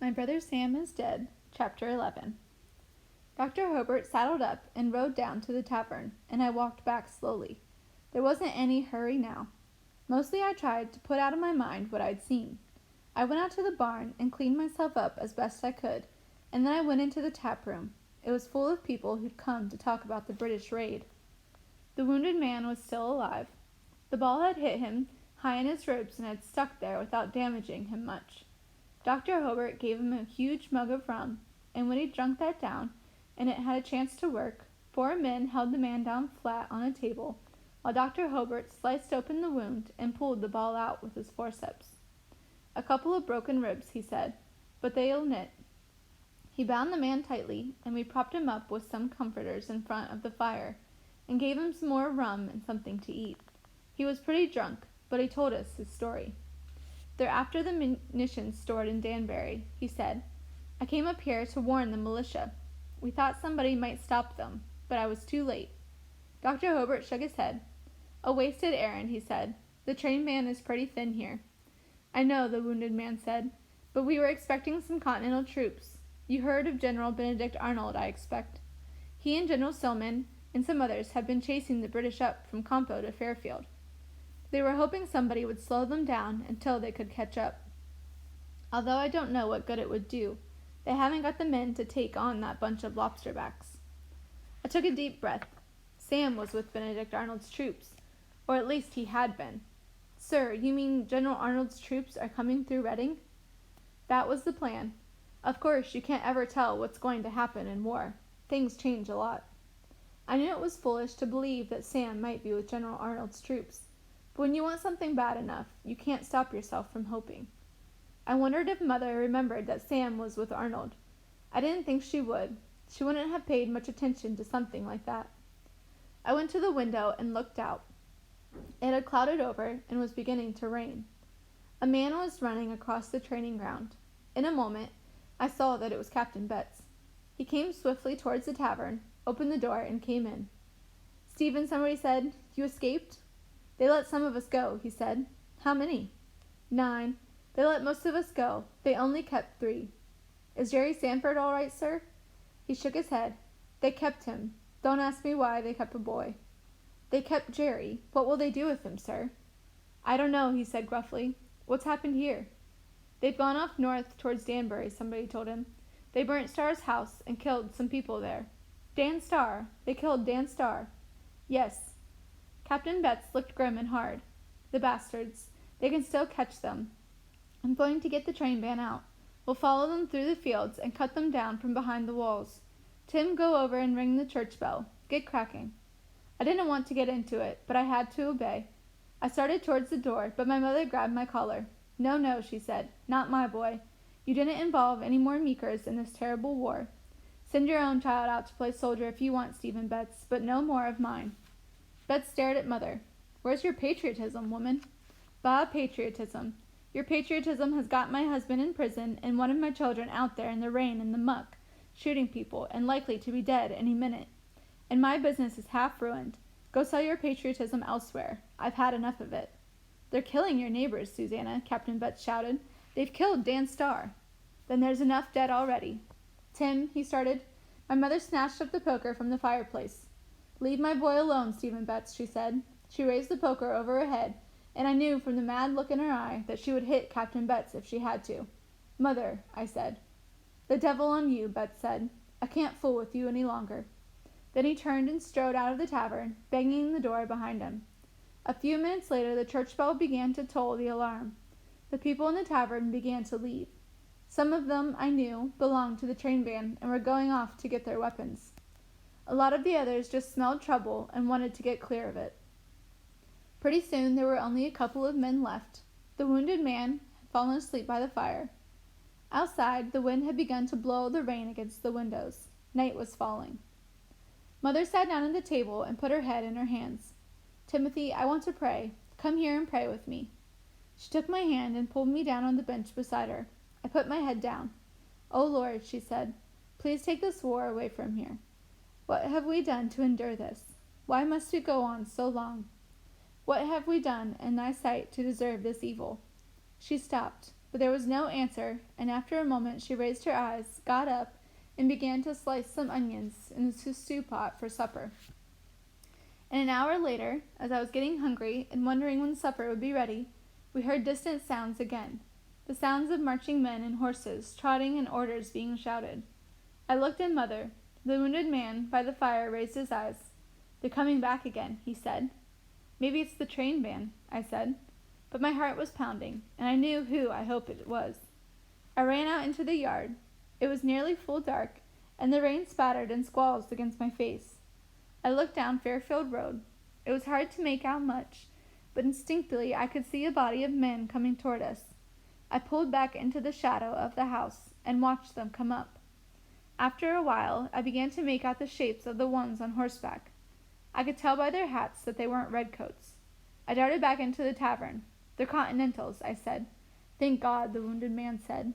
My Brother Sam is Dead, Chapter 11. Dr. Hobart saddled up and rode down to the tavern, and I walked back slowly. There wasn't any hurry now. Mostly I tried to put out of my mind what I'd seen. I went out to the barn and cleaned myself up as best I could, and then I went into the tap room. It was full of people who'd come to talk about the British raid. The wounded man was still alive. The ball had hit him high in his ribs and had stuck there without damaging him much. Dr. Hobart gave him a huge mug of rum, and when he'd drunk that down, and it had a chance to work, 4 men held the man down flat on a table, while Dr. Hobart sliced open the wound and pulled the ball out with his forceps. A couple of broken ribs, he said, but they'll knit. He bound the man tightly, and we propped him up with some comforters in front of the fire, and gave him some more rum and something to eat. He was pretty drunk, but he told us his story. "They're after the munitions stored in Danbury," he said. "I came up here to warn the militia. We thought somebody might stop them, but I was too late." Dr. Hobart shook his head. "A wasted errand," he said. "The train man is pretty thin here." "I know," the wounded man said, "but we were expecting some Continental troops. You heard of General Benedict Arnold, I expect. He and General Stillman and some others have been chasing the British up from Campo to Fairfield. They were hoping somebody would slow them down until they could catch up. Although I don't know what good it would do. They haven't got the men to take on that bunch of lobsterbacks." I took a deep breath. Sam was with Benedict Arnold's troops, or at least he had been. "Sir, you mean General Arnold's troops are coming through Reading?" "That was the plan. Of course, you can't ever tell what's going to happen in war. Things change a lot." I knew it was foolish to believe that Sam might be with General Arnold's troops, but when you want something bad enough, you can't stop yourself from hoping. I wondered if Mother remembered that Sam was with Arnold. I didn't think she would. She wouldn't have paid much attention to something like that. I went to the window and looked out. It had clouded over and was beginning to rain. A man was running across the training ground. In a moment, I saw that it was Captain Betts. He came swiftly towards the tavern, opened the door, and came in. "Stephen," somebody said, "you escaped?" "They let some of us go," he said. "How many?" "9. They let most of us go. They only kept 3. "Is Jerry Sanford all right, sir?" He shook his head. "They kept him. Don't ask me why they kept a boy." "They kept Jerry. What will they do with him, sir?" "I don't know," he said gruffly. "What's happened here?" "They've gone off north towards Danbury," somebody told him. "They burnt Starr's house and killed some people there." "Dan Starr? They killed Dan Starr?" "Yes." Captain Betts looked grim and hard. "The bastards. They can still catch them. I'm going to get the train van out. We'll follow them through the fields and cut them down from behind the walls. Tim, go over and ring the church bell. Get cracking." I didn't want to get into it, but I had to obey. I started towards the door, but my mother grabbed my collar. "No, no," she said. "Not my boy. You didn't involve any more Meekers in this terrible war. Send your own child out to play soldier if you want, Stephen Betts, but no more of mine." Betts stared at Mother. "Where's your patriotism, woman?" "Bah, patriotism. Your patriotism has got my husband in prison and one of my children out there in the rain and the muck, shooting people, and likely to be dead any minute. And my business is half ruined. Go sell your patriotism elsewhere. I've had enough of it." "They're killing your neighbors, Susanna," Captain Betts shouted. "They've killed Dan Starr." "Then there's enough dead already." "Tim," he started. My mother snatched up the poker from the fireplace. "Leave my boy alone, Stephen Betts," she said. She raised the poker over her head, and I knew from the mad look in her eye that she would hit Captain Betts if she had to. "Mother," I said. "The devil on you," Betts said. "I can't fool with you any longer." Then he turned and strode out of the tavern, banging the door behind him. A few minutes later the church bell began to toll the alarm. The people in the tavern began to leave. Some of them, I knew, belonged to the train van and were going off to get their weapons. A lot of the others just smelled trouble and wanted to get clear of it. Pretty soon there were only a couple of men left. The wounded man had fallen asleep by the fire. Outside, the wind had begun to blow the rain against the windows. Night was falling. Mother sat down at the table and put her head in her hands. "Timothy, I want to pray. Come here and pray with me." She took my hand and pulled me down on the bench beside her. I put my head down. "O Lord," she said, "please take this war away from here. What have we done to endure this? Why must it go on so long? What have we done in thy sight to deserve this evil?" She stopped. but there was no answer, and after a moment she raised her eyes, got up, and began to slice some onions in the stew pot for supper. And an hour later, as I was getting hungry and wondering when supper would be ready, we heard distant sounds again, the sounds of marching men and horses, trotting and orders being shouted. I looked at Mother. The wounded man by the fire raised his eyes. "They're coming back again," he said. "Maybe it's the train band," I said. But my heart was pounding, and I knew who I hoped it was. I ran out into the yard. It was nearly full dark, and the rain spattered in squalls against my face. I looked down Fairfield Road. It was hard to make out much, but instinctively I could see a body of men coming toward us. I pulled back into the shadow of the house and watched them come up. After a while, I began to make out the shapes of the ones on horseback. I could tell by their hats that they weren't redcoats. I darted back into the tavern. "They're Continentals," I said. "Thank God," the wounded man said.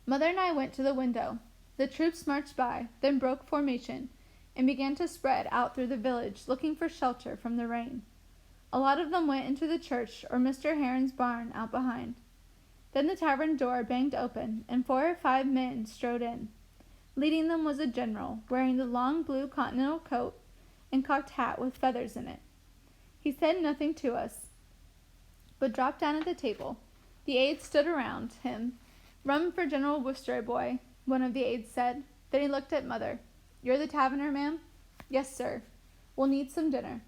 Mother and I went to the window. The troops marched by, then broke formation, and began to spread out through the village, looking for shelter from the rain. A lot of them went into the church or Mr. Heron's barn out behind. Then the tavern door banged open, and 4 or 5 men strode in. Leading them was a general, wearing the long blue continental coat and cocked hat with feathers in it. He said nothing to us, but dropped down at the table. The aides stood around him. "Rum for General Wooster, boy," one of the aides said. Then he looked at Mother. "You're the taverner, ma'am?" "Yes, sir." "We'll need some dinner."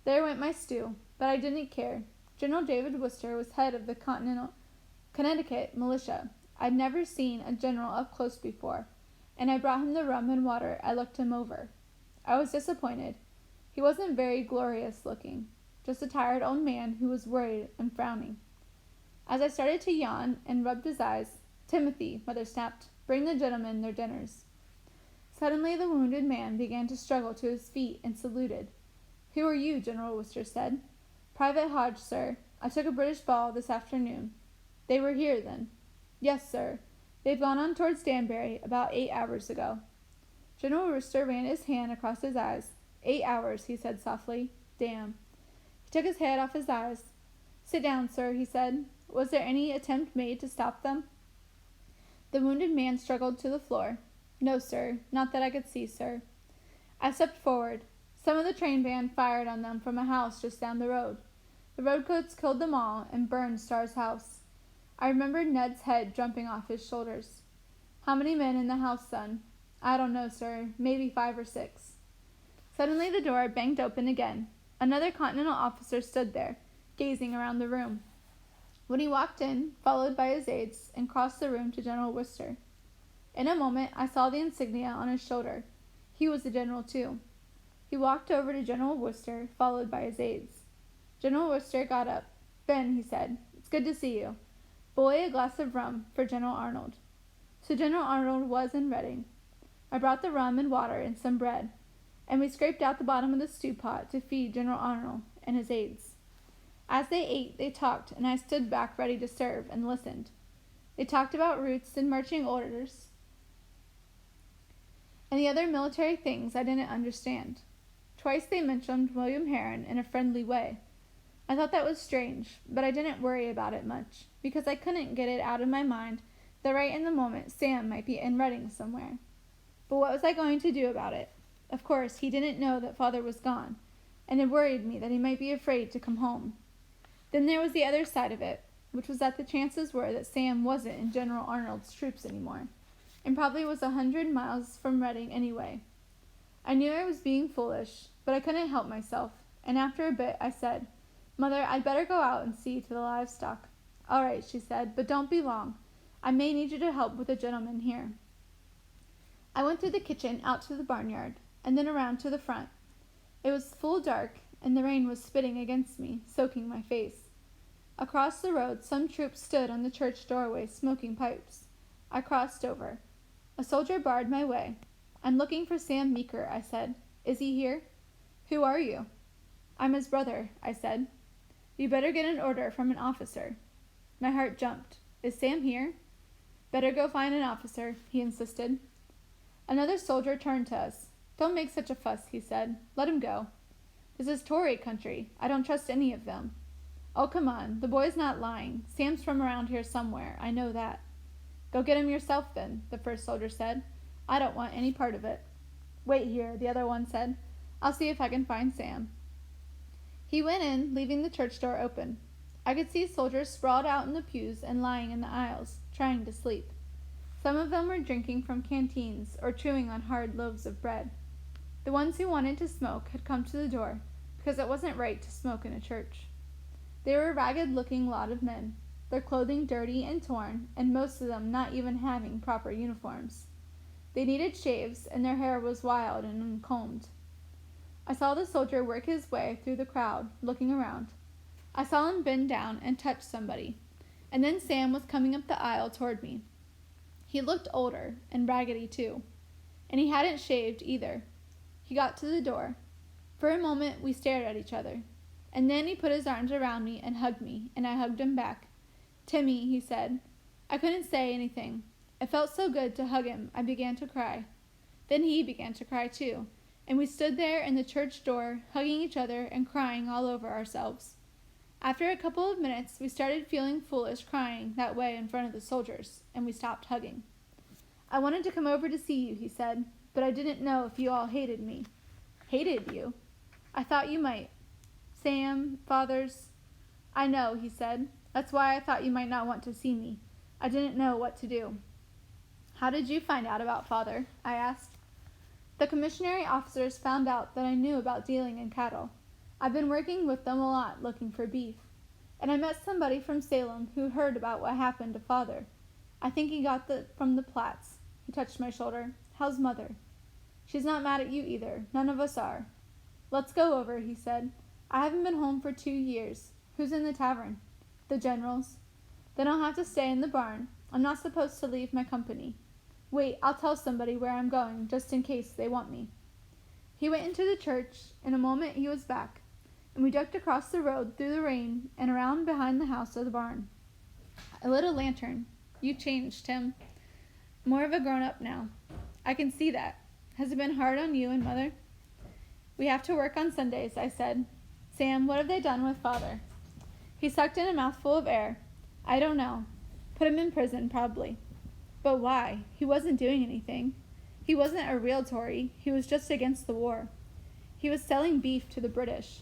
There went my stew, but I didn't care. General David Wooster was head of the Connecticut militia. I'd never seen a general up close before, and I brought him the rum and water. I looked him over. I was disappointed. He wasn't very glorious looking, just a tired old man who was worried and frowning. As I started to yawn and rubbed his eyes, "Timothy," Mother snapped, "bring the gentlemen their dinners." Suddenly the wounded man began to struggle to his feet and saluted. "Who are you?" General Wooster said. "Private Hodge, sir. I took a British ball this afternoon." "They were here, then?" "Yes, sir. They've gone on towards Danbury about 8 hours ago." General Wooster ran his hand across his eyes. 8 hours, he said softly. "Damn." He took his head off his eyes. "Sit down, sir," he said. "Was there any attempt made to stop them?" The wounded man struggled to the floor. "No, sir. Not that I could see, sir." I stepped forward. Some of the train band fired on them from a house just down the road. The redcoats killed them all and burned Starr's house. I remembered Ned's head jumping off his shoulders. "How many men in the house, son?" "I don't know, sir. Maybe 5 or 6. Suddenly the door banged open again. Another Continental officer stood there, gazing around the room. When he walked in, followed by his aides, and crossed the room to General Wooster. In a moment I saw the insignia on his shoulder. He was the general too. He walked over to General Wooster, followed by his aides. General Wooster got up. "Ben," he said, "it's good to see you. Boy, a glass of rum for General Arnold." So General Arnold was in Reading. I brought the rum and water and some bread, and we scraped out the bottom of the stew pot to feed General Arnold and his aides. As they ate, they talked, and I stood back ready to serve and listened. They talked about routes and marching orders and the other military things I didn't understand. Twice they mentioned William Heron in a friendly way. I thought that was strange, but I didn't worry about it much, because I couldn't get it out of my mind that right in the moment Sam might be in Reading somewhere. But what was I going to do about it? Of course, he didn't know that Father was gone, and it worried me that he might be afraid to come home. Then there was the other side of it, which was that the chances were that Sam wasn't in General Arnold's troops anymore, and probably was 100 miles from Reading anyway. I knew I was being foolish, but I couldn't help myself, and after a bit I said, "Mother, I'd better go out and see to the livestock." "All right," she said, "but don't be long. I may need you to help with a gentleman here." I went through the kitchen out to the barnyard, and then around to the front. It was full dark, and the rain was spitting against me, soaking my face. Across the road some troops stood on the church doorway smoking pipes. I crossed over. A soldier barred my way. "I'm looking for Sam Meeker," I said. "Is he here?" "Who are you?" "I'm his brother," I said. "You better get an order from an officer." My heart jumped. "Is Sam here?" "Better go find an officer," he insisted. Another soldier turned to us. "Don't make such a fuss," he said. "Let him go. This is Tory country. I don't trust any of them." Oh, come on, the boy's not lying. Sam's from around here somewhere, I know that. Go get him yourself, then, the first soldier said. I don't want any part of it. Wait here, the other one said. I'll see if I can find Sam. He went in, leaving the church door open. I could see soldiers sprawled out in the pews and lying in the aisles, trying to sleep. Some of them were drinking from canteens or chewing on hard loaves of bread. The ones who wanted to smoke had come to the door, because it wasn't right to smoke in a church. They were a ragged-looking lot of men, their clothing dirty and torn, and most of them not even having proper uniforms. They needed shaves, and their hair was wild and uncombed. I saw the soldier work his way through the crowd, looking around. I saw him bend down and touch somebody, and then Sam was coming up the aisle toward me. He looked older, and raggedy too, and he hadn't shaved either. He got to the door. For a moment we stared at each other, and then he put his arms around me and hugged me, and I hugged him back. Timmy, he said. I couldn't say anything. It felt so good to hug him, I began to cry. Then he began to cry too, and we stood there in the church door, hugging each other and crying all over ourselves. After a couple of minutes, we started feeling foolish crying that way in front of the soldiers, and we stopped hugging. I wanted to come over to see you, he said, but I didn't know if you all hated me. Hated you? I thought you might. Sam, Father's. I know, he said. That's why I thought you might not want to see me. I didn't know what to do. How did you find out about Father? I asked. The commissary officers found out that I knew about dealing in cattle. I've been working with them a lot looking for beef. And I met somebody from Salem who heard about what happened to Father. I think he got it from the Platts. He touched my shoulder. How's Mother? She's not mad at you either. None of us are. Let's go over, he said. I haven't been home for 2 years. Who's in the tavern? The generals. Then I'll have to stay in the barn. I'm not supposed to leave my company. Wait, I'll tell somebody where I'm going, just in case they want me. He went into the church. In a moment he was back, and we ducked across the road through the rain and around behind the house of the barn. I lit a lantern. You changed, Tim. More of a grown-up now. I can see that. Has it been hard on you and Mother? We have to work on Sundays, I said. Sam, what have they done with Father? He sucked in a mouthful of air. I don't know. Put him in prison, probably. But why? He wasn't doing anything. He wasn't a real Tory. He was just against the war. He was selling beef to the British.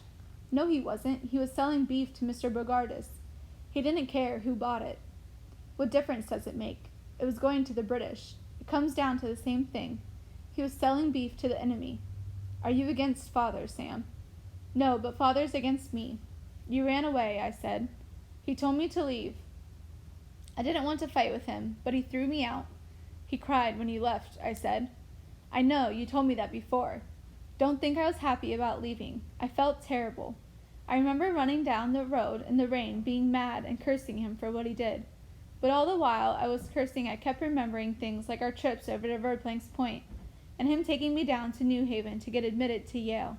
No, he wasn't. He was selling beef to Mr. Bogardus. He didn't care who bought it. What difference does it make? It was going to the British. It comes down to the same thing. He was selling beef to the enemy. Are you against Father, Sam? No, but Father's against me. You ran away, I said. He told me to leave. I didn't want to fight with him, but he threw me out. He cried when you left, I said. I know, you told me that before. Don't think I was happy about leaving. I felt terrible. I remember running down the road in the rain, being mad and cursing him for what he did. But all the while I was cursing, I kept remembering things like our trips over to Verplank's Point, and him taking me down to New Haven to get admitted to Yale,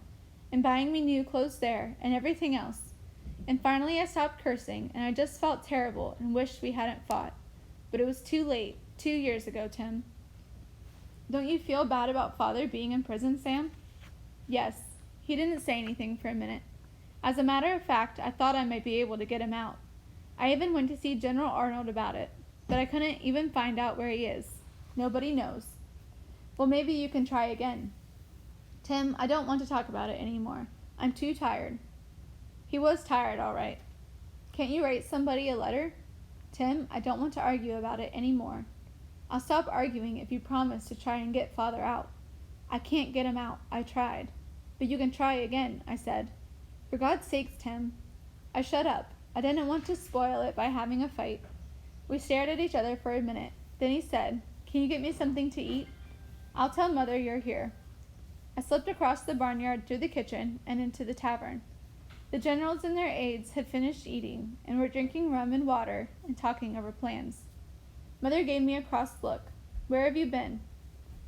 and buying me new clothes there, and everything else. And finally I stopped cursing, and I just felt terrible and wished we hadn't fought. But it was too late, 2 years ago, Tim. Don't you feel bad about Father being in prison, Sam? Yes. He didn't say anything for a minute. As a matter of fact, I thought I might be able to get him out. I even went to see General Arnold about it, but I couldn't even find out where he is. Nobody knows. Well, maybe you can try again. Tim, I don't want to talk about it anymore. I'm too tired. He was tired, all right. Can't you write somebody a letter? Tim, I don't want to argue about it anymore. I'll stop arguing if you promise to try and get Father out. I can't get him out. I tried. But you can try again, I said. For God's sakes, Tim. I shut up. I didn't want to spoil it by having a fight. We stared at each other for a minute. Then he said, Can you get me something to eat? I'll tell Mother you're here. I slipped across the barnyard through the kitchen and into the tavern. The generals and their aides had finished eating and were drinking rum and water and talking over plans. Mother gave me a cross look. Where have you been?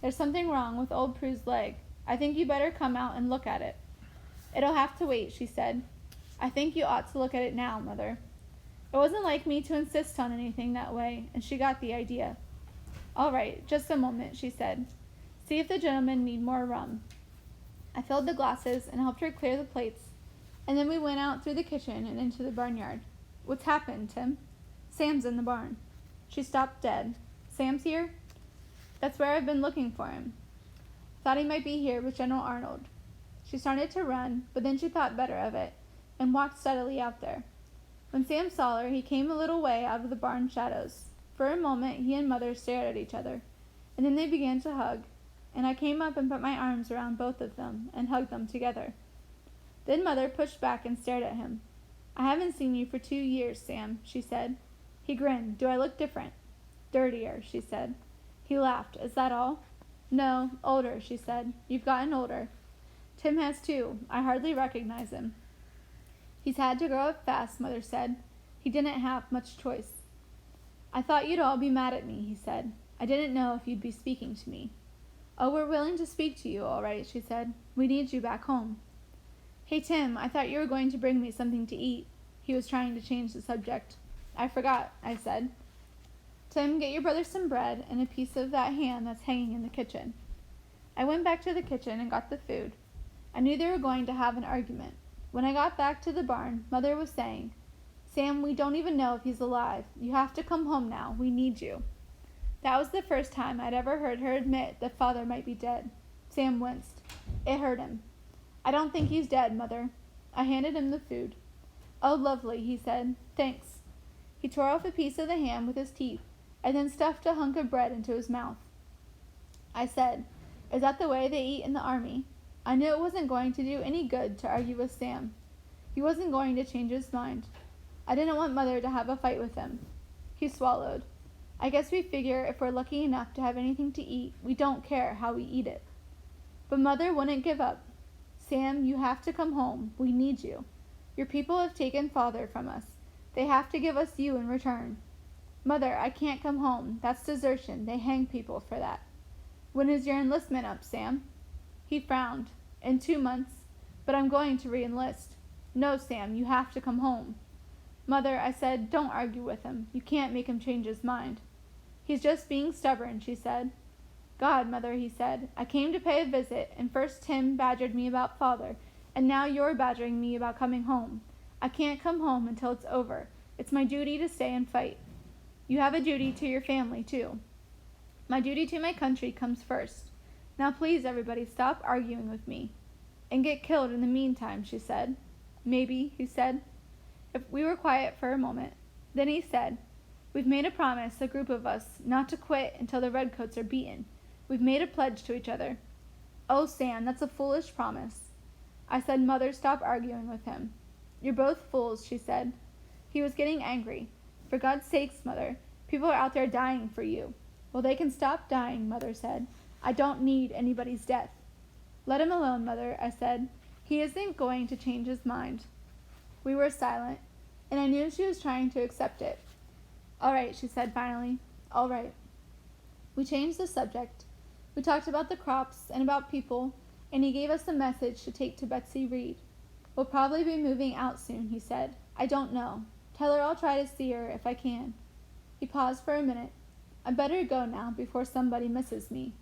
There's something wrong with old Prue's leg. I think you better come out and look at it. It'll have to wait, she said. I think you ought to look at it now, Mother. It wasn't like me to insist on anything that way, and she got the idea. All right, just a moment, she said. See if the gentlemen need more rum. I filled the glasses and helped her clear the plates, And then we went out through the kitchen and into the barnyard. What's happened, Tim? Sam's in the barn. She stopped dead. Sam's here? That's where I've been looking for him. Thought he might be here with General Arnold. She started to run, but then she thought better of it and walked steadily out there. When Sam saw her, he came a little way out of the barn shadows. For a moment, he and Mother stared at each other, and then they began to hug, and I came up and put my arms around both of them and hugged them together. Then Mother pushed back and stared at him. I haven't seen you for 2 years, Sam, she said. He grinned. Do I look different? Dirtier, she said. He laughed. Is that all? No, older, she said. You've gotten older. Tim has too. I hardly recognize him. He's had to grow up fast, Mother said. He didn't have much choice. I thought you'd all be mad at me, he said. I didn't know if you'd be speaking to me. Oh, we're willing to speak to you, all right, she said. We need you back home. Hey, Tim, I thought you were going to bring me something to eat. He was trying to change the subject. I forgot, I said. Tim, get your brother some bread and a piece of that ham that's hanging in the kitchen. I went back to the kitchen and got the food. I knew they were going to have an argument. When I got back to the barn, Mother was saying, Sam, we don't even know if he's alive. You have to come home now. We need you. That was the first time I'd ever heard her admit that Father might be dead. Sam winced. It hurt him. I don't think he's dead, Mother. I handed him the food. Oh, lovely, he said. Thanks. He tore off a piece of the ham with his teeth and then stuffed a hunk of bread into his mouth. I said, Is that the way they eat in the army? I knew it wasn't going to do any good to argue with Sam. He wasn't going to change his mind. I didn't want Mother to have a fight with him. He swallowed. I guess we figure if we're lucky enough to have anything to eat, we don't care how we eat it. But Mother wouldn't give up. Sam, you have to come home. We need you. Your people have taken Father from us. They have to give us you in return. Mother, I can't come home. That's desertion. They hang people for that. When is your enlistment up, Sam? He frowned. In 2 months. But I'm going to re-enlist. No, Sam, you have to come home. Mother, I said, don't argue with him. You can't make him change his mind. He's just being stubborn, she said. God, Mother, he said, I came to pay a visit, and first Tim badgered me about Father, and now you're badgering me about coming home. I can't come home until it's over. It's my duty to stay and fight. You have a duty to your family, too. My duty to my country comes first. Now please, everybody, stop arguing with me. And get killed in the meantime, she said. Maybe, he said. If we were quiet for a moment. Then he said, We've made a promise, a group of us, not to quit until the redcoats are beaten. We've made a pledge to each other. Oh, Sam, that's a foolish promise. I said, Mother, stop arguing with him. You're both fools, she said. He was getting angry. For God's sakes, Mother, people are out there dying for you. Well, they can stop dying, Mother said. I don't need anybody's death. Let him alone, Mother, I said. He isn't going to change his mind. We were silent, and I knew she was trying to accept it. All right, she said finally. All right. We changed the subject. We talked about the crops and about people, and he gave us a message to take to Betsy Reed. We'll probably be moving out soon, he said. I don't know. Tell her I'll try to see her if I can. He paused for a minute. I'd better go now before somebody misses me.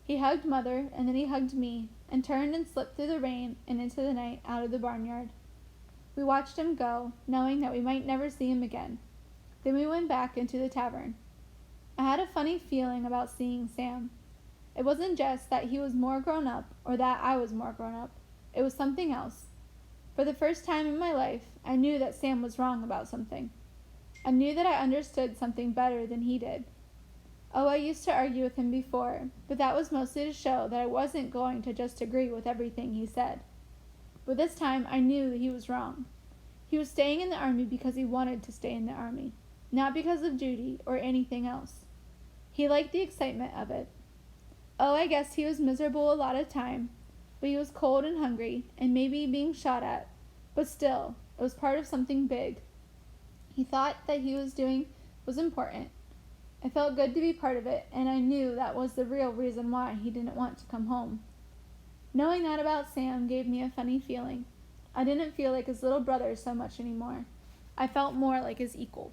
He hugged Mother, and then he hugged me, and turned and slipped through the rain and into the night out of the barnyard. We watched him go, knowing that we might never see him again. Then we went back into the tavern. I had a funny feeling about seeing Sam. It wasn't just that he was more grown up or that I was more grown up. It was something else. For the first time in my life, I knew that Sam was wrong about something. I knew that I understood something better than he did. Oh, I used to argue with him before, but that was mostly to show that I wasn't going to just agree with everything he said. But this time I knew that he was wrong. He was staying in the army because he wanted to stay in the army, not because of duty or anything else. He liked the excitement of it. Oh, I guess he was miserable a lot of time, but he was cold and hungry and maybe being shot at, but still, it was part of something big. He thought that he was doing was important. It felt good to be part of it, and I knew that was the real reason why he didn't want to come home. Knowing that about Sam gave me a funny feeling. I didn't feel like his little brother so much anymore. I felt more like his equal.